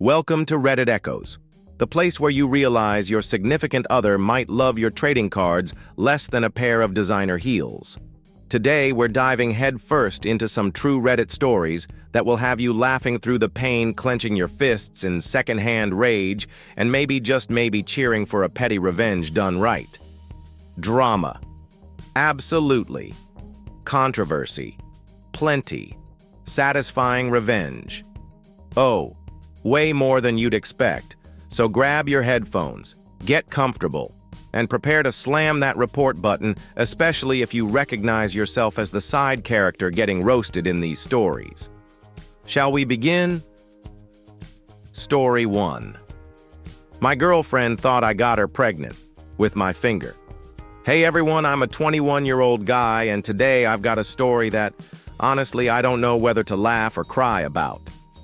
Welcome to Reddit Echoes, the place where you realize your significant other might love your trading cards less than a pair of designer heels. Today, we're diving headfirst into some true Reddit stories that will have you laughing through the pain, clenching your fists in secondhand rage, and maybe, just maybe, cheering for a petty revenge done right. Drama. Absolutely. Controversy. Plenty. Satisfying revenge. Oh, way more than you'd expect. So grab your headphones, get comfortable, and prepare to slam that report button, especially if you recognize yourself as the side character getting roasted in these stories. Shall we begin? Story 1. My girlfriend thought I got her pregnant with my finger. Hey everyone, I'm a 21-year-old guy, and today I've got a story that, honestly, I don't know whether to laugh or cry about.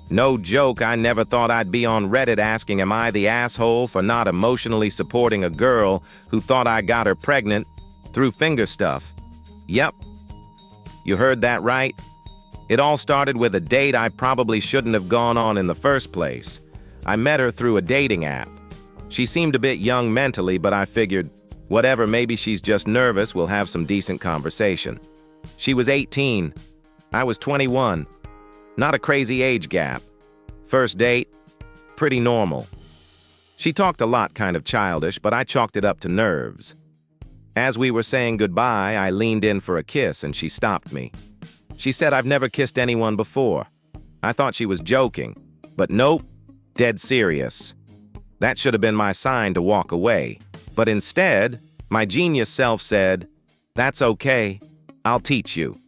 No joke, I never thought I'd be on Reddit asking, am I the asshole for not emotionally supporting a girl who thought I got her pregnant through finger stuff? Yep. You heard that right. It all started with a date I probably shouldn't have gone on in the first place. I met her through a dating app. She seemed a bit young mentally, but I figured, whatever, maybe she's just nervous, we'll have some decent conversation. She was 18. I was 21. Not a crazy age gap. First date, pretty normal. She talked a lot, kind of childish, but I chalked it up to nerves. As we were saying goodbye, I leaned in for a kiss and she stopped me. She said I've never kissed anyone before. I thought she was joking, but nope, dead serious. That should have been my sign to walk away. But instead, my genius self said, "That's okay, I'll teach you."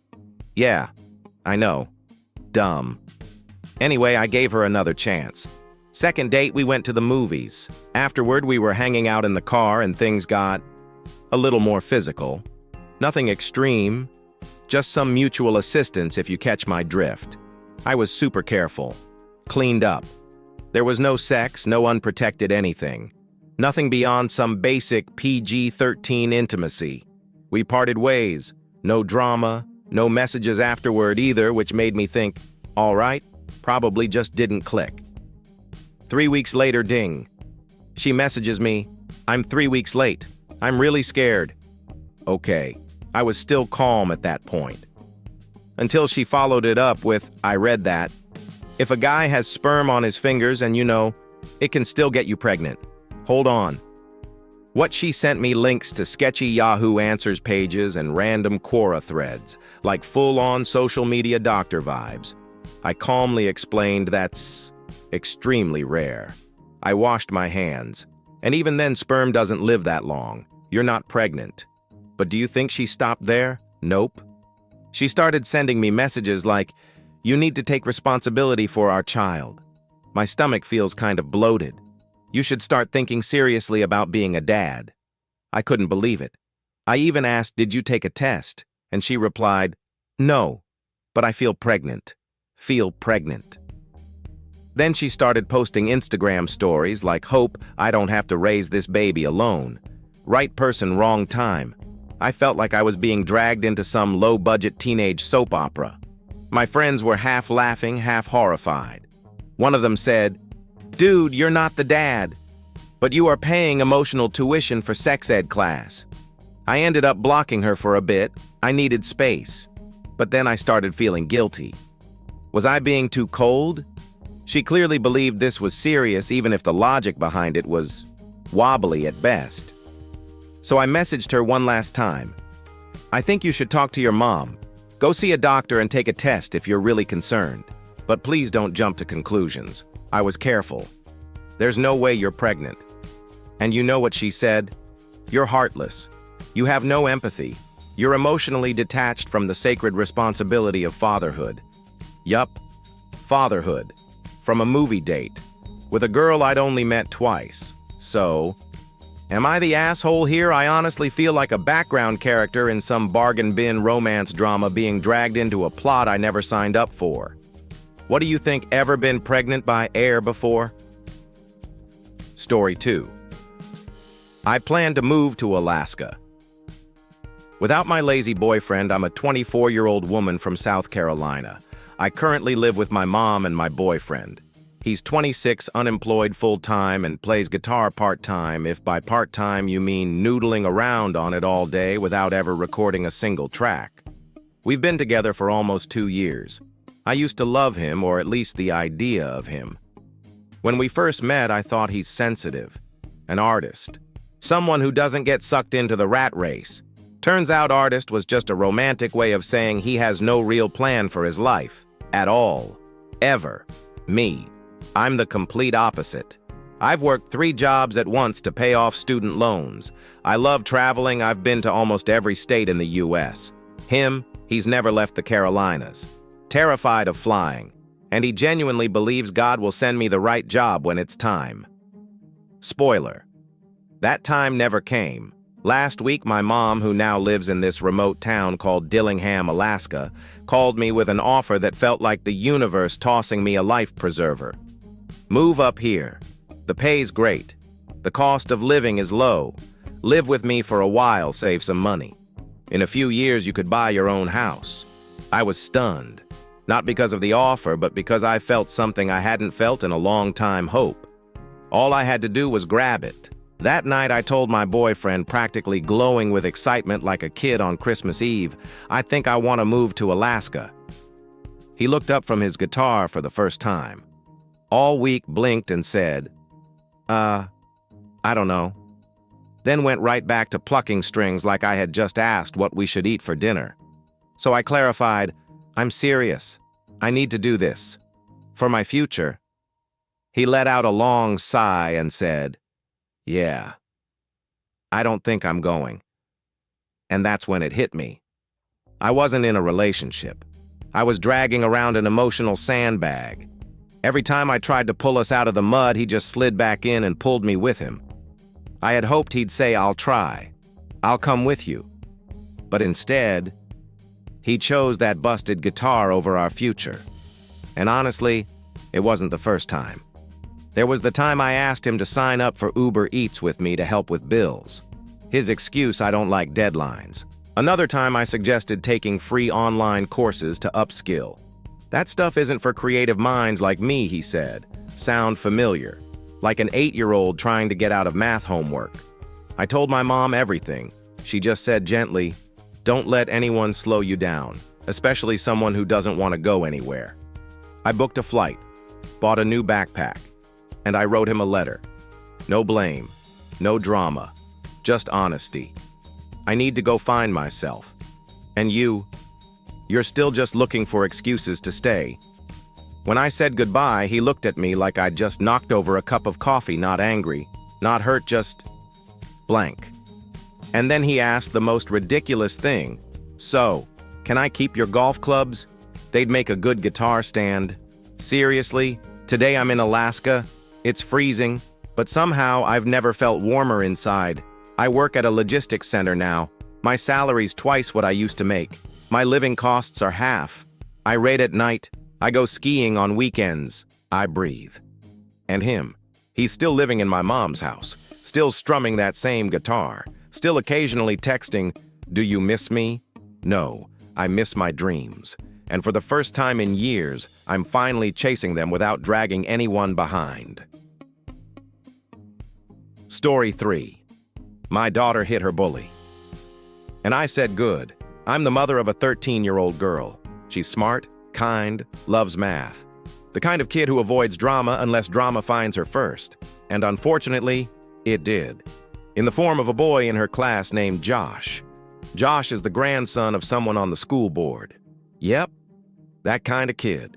Yeah, I know. Dumb. Anyway, I gave her another chance. Second date, we went to the movies. Afterward, we were hanging out in the car and things got a little more physical. Nothing extreme, just some mutual assistance if you catch my drift. I was super careful. Cleaned up. There was no sex, no unprotected anything. Nothing beyond some basic PG-13 intimacy. We parted ways. No drama. No messages afterward either, which made me think, all right, probably just didn't click. 3 weeks later, ding. She messages me, "I'm 3 weeks late. I'm really scared." Okay, I was still calm at that point. Until she followed it up with, "I read that. If a guy has sperm on his fingers and it can still get you pregnant. Hold on." What she sent me links to sketchy Yahoo Answers pages and random Quora threads, like full-on social media doctor vibes. I calmly explained that's extremely rare. I washed my hands. And even then, sperm doesn't live that long. You're not pregnant. But do you think she stopped there? Nope. She started sending me messages like, "You need to take responsibility for our child. My stomach feels kind of bloated. You should start thinking seriously about being a dad." I couldn't believe it. I even asked, "Did you take a test?" And she replied, "No, but I feel pregnant. Feel pregnant." Then she started posting Instagram stories like, "Hope I don't have to raise this baby alone. Right person, wrong time." I felt like I was being dragged into some low-budget teenage soap opera. My friends were half laughing, half horrified. One of them said, "Dude, you're not the dad, but you are paying emotional tuition for sex ed class." I ended up blocking her for a bit. I needed space. But then I started feeling guilty. Was I being too cold? She clearly believed this was serious, even if the logic behind it was wobbly at best. So I messaged her one last time. "I think you should talk to your mom. Go see a doctor and take a test if you're really concerned. But please don't jump to conclusions." I was careful. "There's no way you're pregnant." And you know what she said? "You're heartless. You have no empathy. You're emotionally detached from the sacred responsibility of fatherhood." Yup, fatherhood. From a movie date. With a girl I'd only met twice. So, am I the asshole here? I honestly feel like a background character in some bargain bin romance drama being dragged into a plot I never signed up for. What do you think? Ever been pregnant by air before? Story 2. I plan to move to Alaska. Without my lazy boyfriend, I'm a 24-year-old woman from South Carolina. I currently live with my mom and my boyfriend. He's 26, unemployed full-time, and plays guitar part-time, if by part-time you mean noodling around on it all day without ever recording a single track. We've been together for almost 2 years. I used to love him, or at least the idea of him. When we first met, I thought he's sensitive, an artist, someone who doesn't get sucked into the rat race. Turns out artist was just a romantic way of saying he has no real plan for his life, at all, ever. Me. I'm the complete opposite. I've worked 3 jobs at once to pay off student loans. I love traveling. I've been to almost every state in the U.S. Him, he's never left the Carolinas. Terrified of flying. And he genuinely believes God will send me the right job when it's time. Spoiler. That time never came. Last week, my mom, who now lives in this remote town called Dillingham, Alaska, called me with an offer that felt like the universe tossing me a life preserver. Move up here. The pay's great. The cost of living is low. Live with me for a while, save some money. In a few years, you could buy your own house. I was stunned. Not because of the offer, but because I felt something I hadn't felt in a long time: hope. All I had to do was grab it. That night, I told my boyfriend, practically glowing with excitement like a kid on Christmas Eve, I think I want to move to Alaska. He looked up from his guitar for the first time. All week blinked and said, I don't know. Then went right back to plucking strings like I had just asked what we should eat for dinner. So I clarified, I'm serious. I need to do this. For my future. He let out a long sigh and said, yeah. I don't think I'm going. And that's when it hit me. I wasn't in a relationship. I was dragging around an emotional sandbag. Every time I tried to pull us out of the mud, he just slid back in and pulled me with him. I had hoped he'd say, I'll try. I'll come with you. But instead, he chose that busted guitar over our future. And honestly, it wasn't the first time. There was the time I asked him to sign up for Uber Eats with me to help with bills. His excuse, I don't like deadlines. Another time I suggested taking free online courses to upskill. That stuff isn't for creative minds like me, he said. Sound familiar? Like an 8-year-old trying to get out of math homework. I told my mom everything. She just said gently, don't let anyone slow you down, especially someone who doesn't want to go anywhere. I booked a flight, bought a new backpack, and I wrote him a letter. No blame, no drama, just honesty. I need to go find myself. And you're still just looking for excuses to stay. When I said goodbye, he looked at me like I'd just knocked over a cup of coffee, not angry, not hurt, just blank. And then he asked the most ridiculous thing. So, can I keep your golf clubs? They'd make a good guitar stand. Seriously? Today I'm in Alaska. It's freezing, but somehow I've never felt warmer inside. I work at a logistics center now. My salary's twice what I used to make. My living costs are half. I raid at night. I go skiing on weekends. I breathe. And him. He's still living in my mom's house, still strumming that same guitar, still occasionally texting, do you miss me? No, I miss my dreams. And for the first time in years, I'm finally chasing them without dragging anyone behind. Story 3. My daughter hit her bully. And I said good. I'm the mother of a 13-year-old girl. She's smart, kind, loves math. The kind of kid who avoids drama unless drama finds her first. And unfortunately, it did. In the form of a boy in her class named Josh. Josh is the grandson of someone on the school board. Yep, that kind of kid.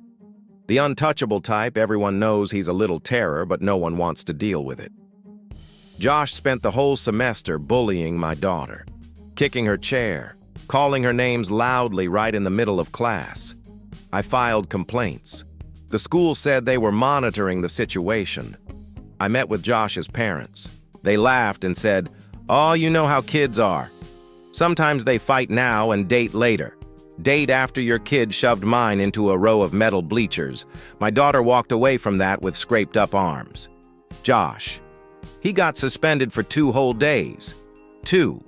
The untouchable type. Everyone knows he's a little terror, but no one wants to deal with it. Josh spent the whole semester bullying my daughter, kicking her chair, calling her names loudly right in the middle of class. I filed complaints. The school said they were monitoring the situation. I met with Josh's parents. They laughed and said, "Oh, you know how kids are. Sometimes they fight now and date later. Date after your kid shoved mine into a row of metal bleachers. My daughter walked away from that with scraped up arms." Josh. He got suspended for 2 whole days. 2.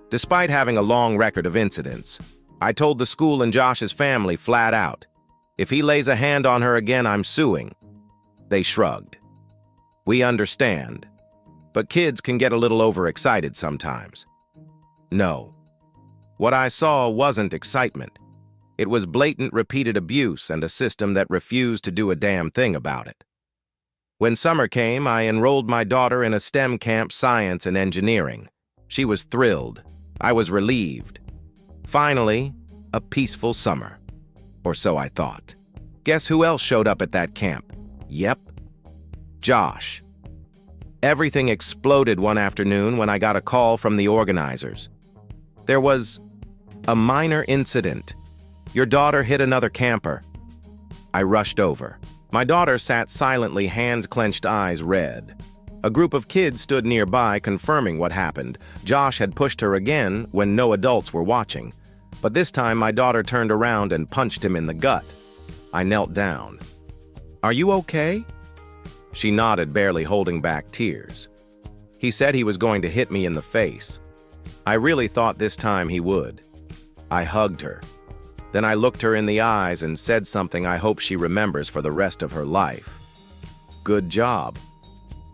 Despite having a long record of incidents, I told the school and Josh's family flat out, if he lays a hand on her again, I'm suing. They shrugged. We understand, but kids can get a little overexcited sometimes. No. What I saw wasn't excitement. It was blatant repeated abuse and a system that refused to do a damn thing about it. When summer came, I enrolled my daughter in a STEM camp, science and engineering. She was thrilled. I was relieved. Finally, a peaceful summer. Or so I thought. Guess who else showed up at that camp? Yep. Josh. Everything exploded one afternoon when I got a call from the organizers. There was a minor incident. Your daughter hit another camper. I rushed over. My daughter sat silently, hands clenched, eyes red. A group of kids stood nearby, confirming what happened. Josh had pushed her again when no adults were watching. But this time, my daughter turned around and punched him in the gut. I knelt down. "Are you okay?" She nodded, barely holding back tears. He said he was going to hit me in the face. I really thought this time he would. I hugged her. Then I looked her in the eyes and said something I hope she remembers for the rest of her life. Good job.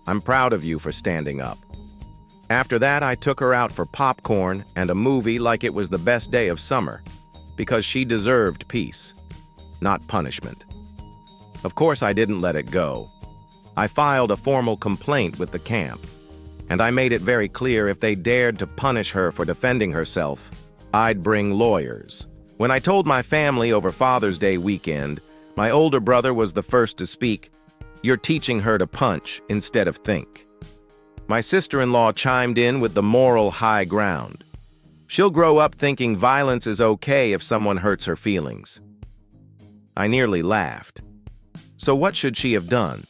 I'm proud of you for standing up. After that, I took her out for popcorn and a movie like it was the best day of summer, because she deserved peace, not punishment. Of course, I didn't let it go. I filed a formal complaint with the camp, and I made it very clear if they dared to punish her for defending herself, I'd bring lawyers. When I told my family over Father's Day weekend, my older brother was the first to speak. "You're teaching her to punch instead of think." My sister-in-law chimed in with the moral high ground. "She'll grow up thinking violence is okay if someone hurts her feelings." I nearly laughed. So what should she have done?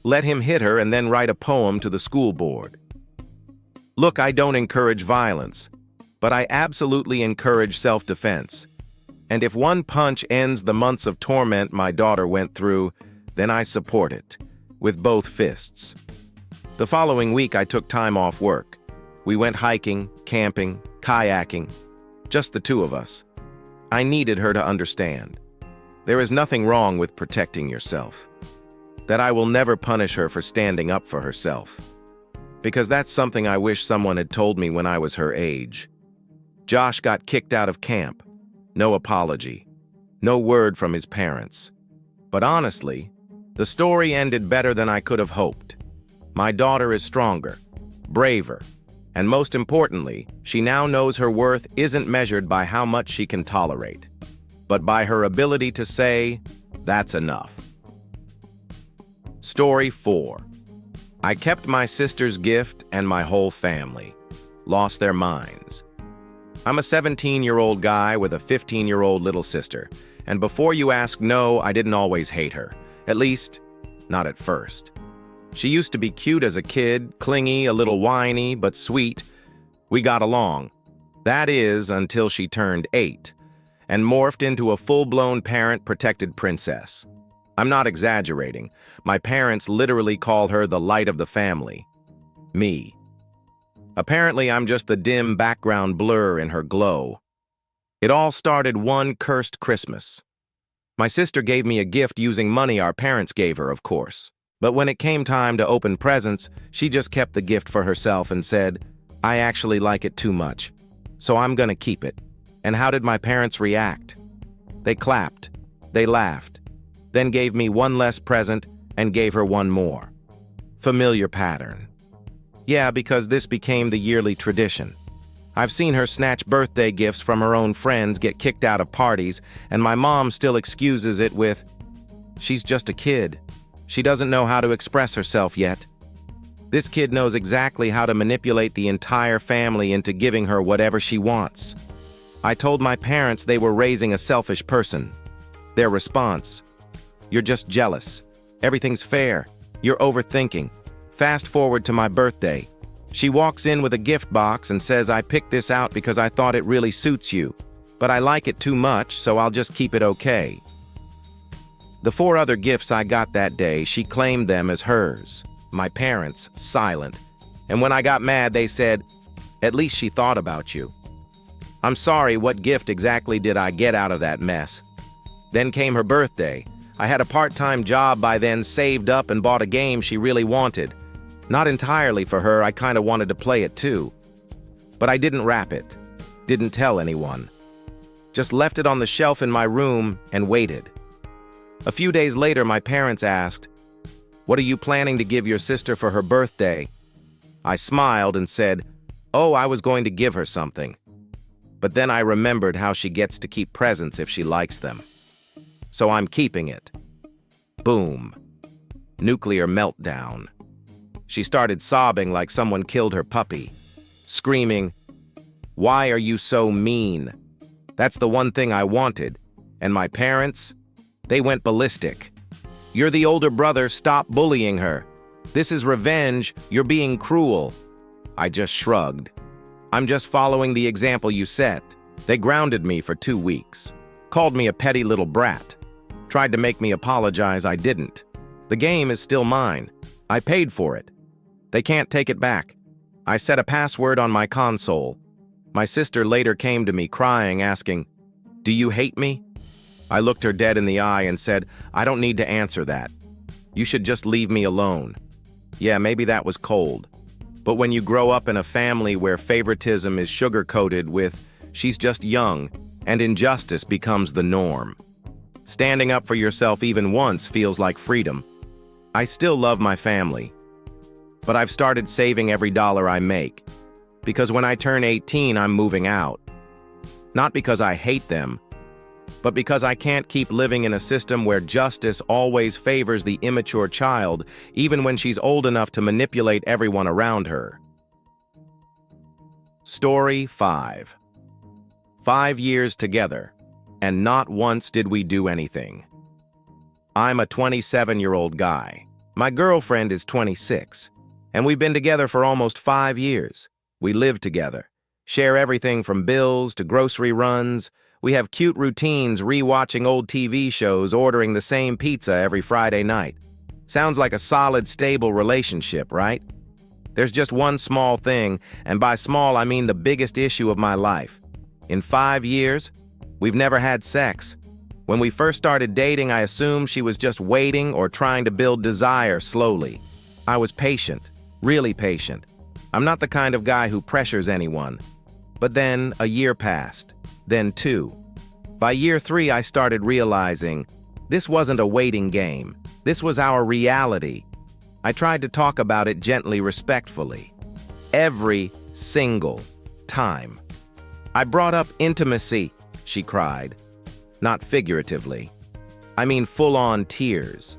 Let him hit her and then write a poem to the school board? Look, I don't encourage violence, but I absolutely encourage self-defense. And if one punch ends the months of torment my daughter went through, then I support it, with both fists. The following week, I took time off work. We went hiking, camping, kayaking, just the two of us. I needed her to understand. There is nothing wrong with protecting yourself. That I will never punish her for standing up for herself. Because that's something I wish someone had told me when I was her age. Josh got kicked out of camp. No apology. No word from his parents. But honestly, the story ended better than I could have hoped. My daughter is stronger, braver, and most importantly, she now knows her worth isn't measured by how much she can tolerate, but by her ability to say, "That's enough." Story 4. I kept my sister's gift and my whole family lost their minds. I'm a 17-year-old guy with a 15-year-old little sister, and before you ask, no, I didn't always hate her. At least, not at first. She used to be cute as a kid, clingy, a little whiny, but sweet. We got along. That is, until she turned 8, and morphed into a full-blown parent-protected princess. I'm not exaggerating. My parents literally call her the light of the family. Me. Apparently, I'm just the dim background blur in her glow. It all started one cursed Christmas. My sister gave me a gift using money our parents gave her, of course. But when it came time to open presents, she just kept the gift for herself and said, "I actually like it too much, so I'm gonna keep it." And how did my parents react? They clapped, they laughed, then gave me one less present and gave her one more. Familiar pattern. Yeah, because this became the yearly tradition. I've seen her snatch birthday gifts from her own friends, get kicked out of parties, and my mom still excuses it with, "She's just a kid. She doesn't know how to express herself yet." This kid knows exactly how to manipulate the entire family into giving her whatever she wants. I told my parents they were raising a selfish person. Their response, "You're just jealous. Everything's fair. You're overthinking." Fast forward to my birthday. She walks in with a gift box and says, "I picked this out because I thought it really suits you, but I like it too much, so I'll just keep it okay." The 4 other gifts I got that day, she claimed them as hers. My parents, silent. And when I got mad, they said, "At least she thought about you." I'm sorry, what gift exactly did I get out of that mess? Then came her birthday. I had a part-time job by then, saved up and bought a game she really wanted. Not entirely for her, I kinda wanted to play it too. But I didn't wrap it, didn't tell anyone. Just left it on the shelf in my room and waited. A few days later, my parents asked, "What are you planning to give your sister for her birthday?" I smiled and said, "Oh, I was going to give her something." But then I remembered how she gets to keep presents if she likes them. So I'm keeping it. Boom. Nuclear meltdown. She started sobbing like someone killed her puppy, screaming, "Why are you so mean? That's the one thing I wanted." And my parents, they went ballistic. "You're the older brother, stop bullying her. This is revenge, you're being cruel." I just shrugged. "I'm just following the example you set." They grounded me for 2 weeks, called me a petty little brat, tried to make me apologize, I didn't. The game is still mine. I paid for it. They can't take it back. I set a password on my console. My sister later came to me crying, asking, "Do you hate me?" I looked her dead in the eye and said, "I don't need to answer that. You should just leave me alone." Yeah, maybe that was cold. But when you grow up in a family where favoritism is sugar-coated with, "She's just young," and injustice becomes the norm. Standing up for yourself even once feels like freedom. I still love my family, but I've started saving every dollar I make, because when I turn 18, I'm moving out. Not because I hate them, but because I can't keep living in a system where justice always favors the immature child, even when she's old enough to manipulate everyone around her. Story 5. 5 years together, and not once did we do anything. I'm a 27-year-old guy. My girlfriend is 26, and we've been together for almost 5 years. We live together, share everything from bills to grocery runs. We have cute routines, rewatching old TV shows, ordering the same pizza every Friday night. Sounds like a solid, stable relationship, right? There's just one small thing, and by small I mean the biggest issue of my life. In 5 years, we've never had sex. When we first started dating, I assumed she was just waiting or trying to build desire slowly. I was patient, really patient. I'm not the kind of guy who pressures anyone. But then a year passed, then 2. By year 3, I started realizing this wasn't a waiting game. This was our reality. I tried to talk about it gently, respectfully. Every single time. I brought up intimacy, she cried. Not figuratively. I mean full-on tears.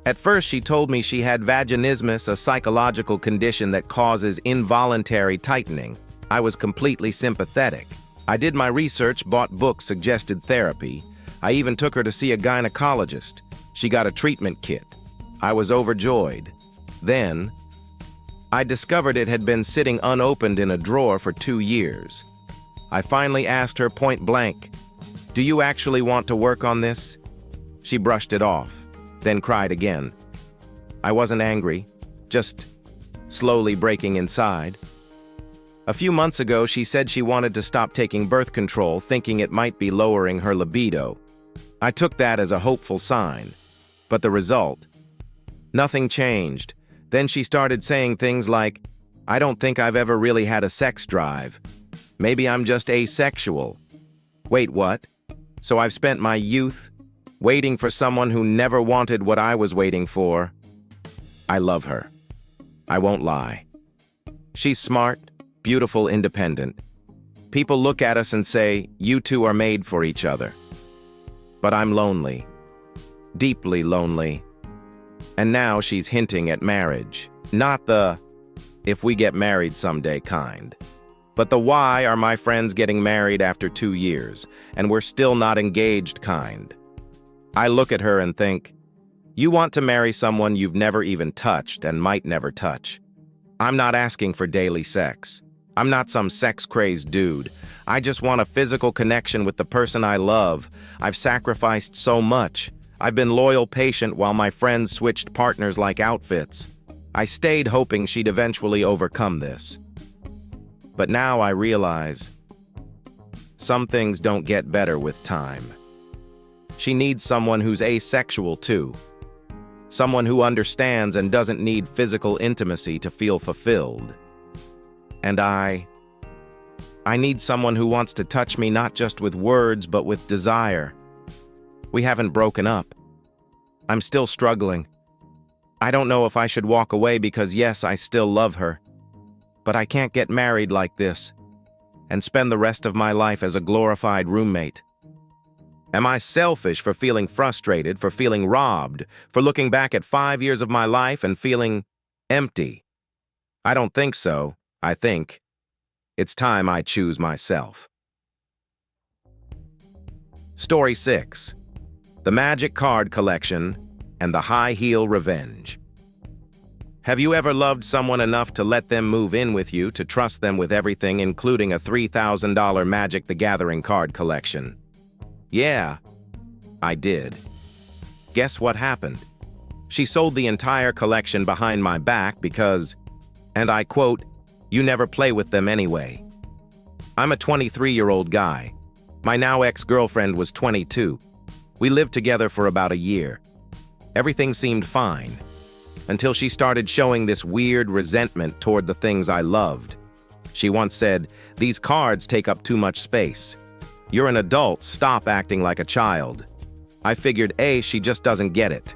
At first, she told me she had vaginismus, a psychological condition that causes involuntary tightening. I was completely sympathetic. I did my research, bought books, suggested therapy. I even took her to see a gynecologist. She got a treatment kit. I was overjoyed. Then, I discovered it had been sitting unopened in a drawer for 2 years. I finally asked her point blank, "Do you actually want to work on this?" She brushed it off, then cried again. I wasn't angry, just slowly breaking inside. A few months ago, she said she wanted to stop taking birth control, thinking it might be lowering her libido. I took that as a hopeful sign. But the result? Nothing changed. Then she started saying things like, "I don't think I've ever really had a sex drive. Maybe I'm just asexual." Wait, what? So I've spent my youth waiting for someone who never wanted what I was waiting for. I love her. I won't lie. She's smart, beautiful, independent. People look at us and say, "You two are made for each other." But I'm lonely. Deeply lonely. And now she's hinting at marriage. Not the, "if we get married someday" kind. But the "why are my friends getting married after 2 years, and we're still not engaged" kind. I look at her and think, you want to marry someone you've never even touched and might never touch. I'm not asking for daily sex. I'm not some sex-crazed dude. I just want a physical connection with the person I love. I've sacrificed so much. I've been loyal, patient, while my friends switched partners like outfits. I stayed hoping she'd eventually overcome this. But now I realize some things don't get better with time. She needs someone who's asexual too. Someone who understands and doesn't need physical intimacy to feel fulfilled. And I need someone who wants to touch me not just with words but with desire. We haven't broken up. I'm still struggling. I don't know if I should walk away because yes, I still love her. But I can't get married like this and spend the rest of my life as a glorified roommate. Am I selfish for feeling frustrated, for feeling robbed, for looking back at 5 years of my life and feeling empty? I don't think so. I think it's time I choose myself. Story 6. The Magic Card Collection and the High Heel Revenge. Have you ever loved someone enough to let them move in with you, to trust them with everything, including a $3,000 Magic the Gathering card collection? Yeah, I did. Guess what happened? She sold the entire collection behind my back because, and I quote, "You never play with them anyway." I'm a 23-year-old guy. My now ex-girlfriend was 22. We lived together for about a year. Everything seemed fine, until she started showing this weird resentment toward the things I loved. She once said, "These cards take up too much space. You're an adult, stop acting like a child." I figured, she just doesn't get it.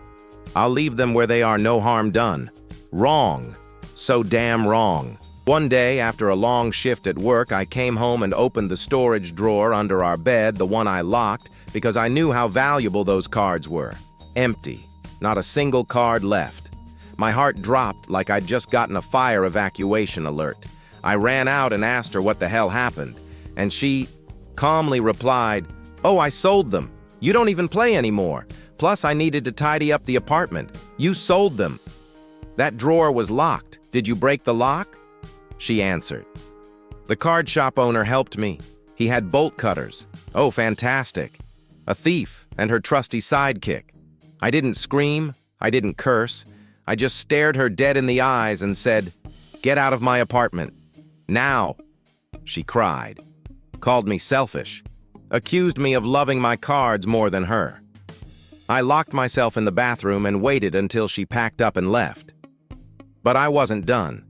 I'll leave them where they are, no harm done. Wrong. So damn wrong. One day, after a long shift at work, I came home and opened the storage drawer under our bed, the one I locked, because I knew how valuable those cards were. Empty. Not a single card left. My heart dropped like I'd just gotten a fire evacuation alert. I ran out and asked her what the hell happened, and she calmly replied, "Oh, I sold them. You don't even play anymore. Plus, I needed to tidy up the apartment. You sold them." "That drawer was locked. Did you break the lock?" She answered. "The card shop owner helped me. He had bolt cutters." "Oh, fantastic." A thief and her trusty sidekick. I didn't scream. I didn't curse. I just stared her dead in the eyes and said, "Get out of my apartment. Now." She cried, called me selfish, accused me of loving my cards more than her. I locked myself in the bathroom and waited until she packed up and left. But I wasn't done.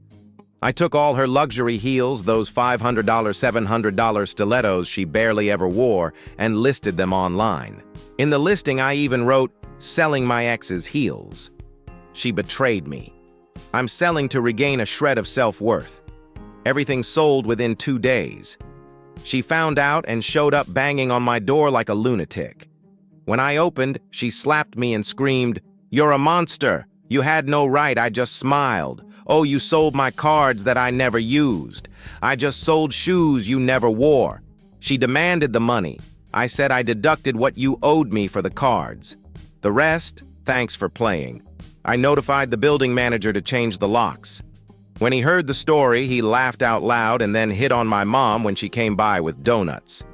I took all her luxury heels, those $500, $700 stilettos she barely ever wore, and listed them online. In the listing, I even wrote, "Selling my ex's heels." She betrayed me. I'm selling to regain a shred of self-worth. Everything sold within 2 days. She found out and showed up banging on my door like a lunatic. When I opened, she slapped me and screamed, "You're a monster. You had no right. I just smiled. Oh, you sold my cards that I never used. I just sold shoes you never wore." She demanded the money. I said I deducted what you owed me for the cards. The rest, thanks for playing. I notified the building manager to change the locks. When he heard the story, he laughed out loud and then hit on my mom when she came by with donuts.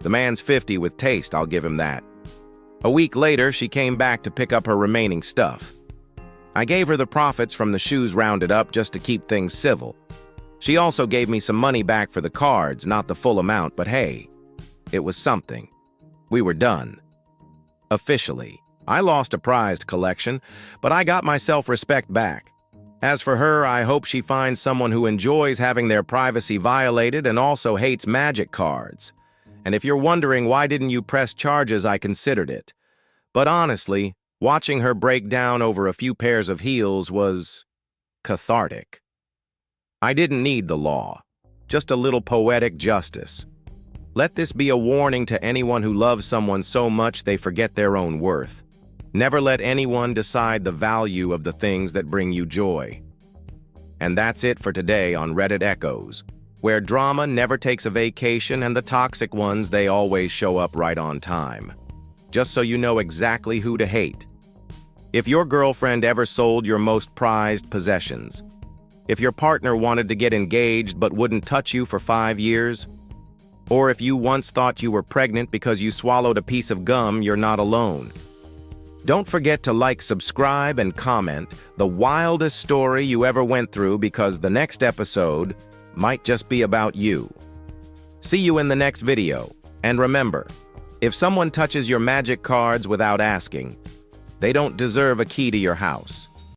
The man's 50 with taste, I'll give him that. A week later, she came back to pick up her remaining stuff. I gave her the profits from the shoes rounded up just to keep things civil. She also gave me some money back for the cards, not the full amount, but hey, it was something. We were done. Officially. I lost a prized collection, but I got my self-respect back. As for her, I hope she finds someone who enjoys having their privacy violated and also hates magic cards. And if you're wondering why didn't you press charges, I considered it. But honestly, watching her break down over a few pairs of heels was cathartic. I didn't need the law, just a little poetic justice. Let this be a warning to anyone who loves someone so much they forget their own worth. Never let anyone decide the value of the things that bring you joy. And that's it for today on Reddit Echoes, where drama never takes a vacation and the toxic ones, they always show up right on time. Just so you know exactly who to hate. If your girlfriend ever sold your most prized possessions, if your partner wanted to get engaged but wouldn't touch you for 5 years, or if you once thought you were pregnant because you swallowed a piece of gum, you're not alone. Don't forget to like, subscribe, and comment the wildest story you ever went through, because the next episode might just be about you. See you in the next video, and remember, If someone touches your magic cards without asking, they don't deserve a key to your house.